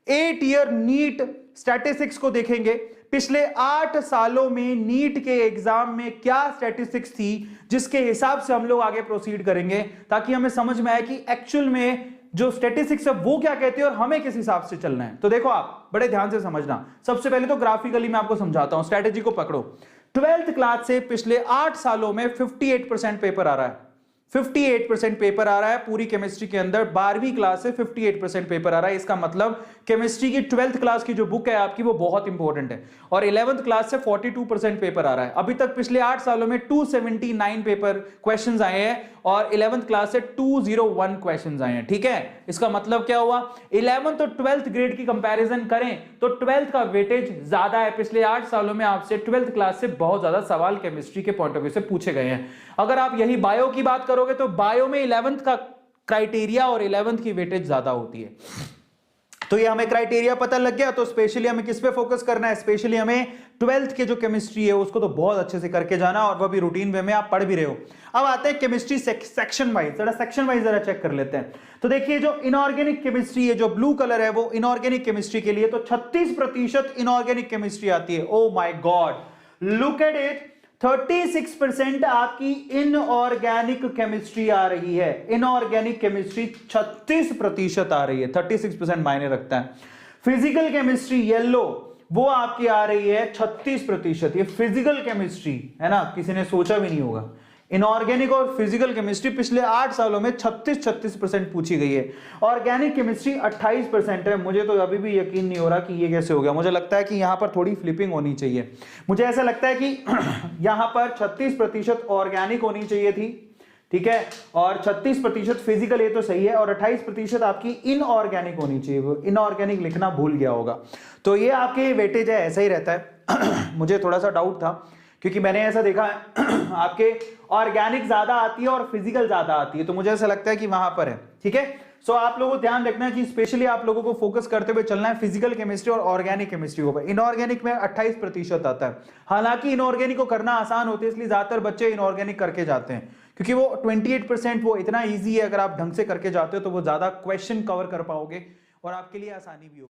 8 year NEET statistics को देखेंगे, पिछले 8 सालों में नीट के एग्जाम में क्या स्टैटिस्टिक्स थी, जिसके हिसाब से हम लोग आगे प्रोसीड करेंगे, ताकि हमें समझ में आए कि एक्चुअल में जो स्टैटिस्टिक्स है वो क्या कहती है और हमें किस हिसाब से चलना है। तो देखो आप बड़े ध्यान से समझना। सबसे पहले तो ग्राफिकली मैं आपको समझाता हूं, स्ट्रेटेजी को पकड़ो। 12th क्लास से पिछले 8 सालों में 58% पेपर आ रहा है, 58% पेपर आ रहा है पूरी केमिस्ट्री के अंदर। 12वीं क्लास से 58% पेपर आ रहा है। इसका मतलब केमिस्ट्री की 12th क्लास की जो बुक है आपकी वो बहुत इंपॉर्टेंट है। और 11th क्लास से 42% पेपर आ रहा है। अभी तक पिछले 8 सालों में 279 पेपर क्वेश्चंस आए हैं और 11th क्लास से 201 क्वेश्चंस आए हैं। ठीक है, इसका मतलब क्या हुआ, 11th और 12th ग्रेड की कंपैरिजन करें तो 12th का वेटेज ज्यादा है। पिछले 8 सालों में आपसे 12th क्लास से बहुत ज्यादा सवाल केमिस्ट्री के पॉइंट ऑफ व्यू से पूछे गए हैं। अगर आप यही बायो की बात करोगे तो बायो में 11th का क्राइटेरिया और 11th की वेटेज ज्यादा होती है। तो ये हमें क्राइटेरिया पता लग गया। तो स्पेशली हमें किस पे फोकस करना है, स्पेशली हमें 12th के जो केमिस्ट्री है उसको तो बहुत अच्छे से करके जाना, और वो भी रूटीन वे में आप पढ़ भी रहे हो। अब आते हैं केमिस्ट्री सेक्शन वाइज, जरा सेक्शन वाइज जरा चेक कर लेते हैं। तो देखिए जो इनऑर्गेनिक केमिस्ट्री है, जो ब्लू कलर है वो इनऑर्गेनिक केमिस्ट्री के लिए, तो 36% इनऑर्गेनिक केमिस्ट्री आती है। Oh my God, look at it, 36% आपकी इनऑर्गेनिक केमिस्ट्री आ रही है। इनऑर्गेनिक केमिस्ट्री 36% आ रही है, 36% मायने रखता है। फिजिकल केमिस्ट्री येलो वो आपकी आ रही है 36%। ये फिजिकल केमिस्ट्री है ना, किसी ने सोचा भी नहीं होगा। इनऑर्गेनिक और फिजिकल केमिस्ट्री पिछले 8 सालों में 36% पूछी गई है। ऑर्गेनिक केमिस्ट्री 28% है। मुझे तो अभी भी यकीन नहीं हो रहा कि ये कैसे हो गया। मुझे लगता है कि यहां पर थोड़ी फ्लिपिंग होनी चाहिए। मुझे ऐसा लगता है कि यहां पर 36% ऑर्गेनिक होनी चाहिए थी, ठीक है, और 36% फिजिकल, ये तो सही है, और 28% आपकी इनऑर्गेनिक होनी चाहिए। वो इनऑर्गेनिक लिखना भूल गया होगा। तो ये आपके वेटेज है, ऐसा ही रहता है। मुझे थोड़ा सा डाउट था क्योंकि मैंने ऐसा देखा है आपके ऑर्गेनिक ज्यादा आती है और फिजिकल ज्यादा आती है, तो मुझे ऐसा लगता है कि वहां पर है। ठीक है, सो आप लोगों को ध्यान रखना है कि स्पेशली आप लोगों को फोकस करते हुए चलना है फिजिकल केमिस्ट्री और ऑर्गेनिक केमिस्ट्री ऊपर। इनऑर्गेनिक में 28% आता है। हालांकि इनऑर्गेनिक को करना आसान होता है, इसलिए ज्यादातर बच्चे इनऑर्गेनिक करके जाते हैं, क्योंकि वो 28% वो इतना ईजी है। अगर आप ढंग से करके जाते हो तो वो ज्यादा क्वेश्चन कवर कर पाओगे और आपके लिए आसानी भी होगी।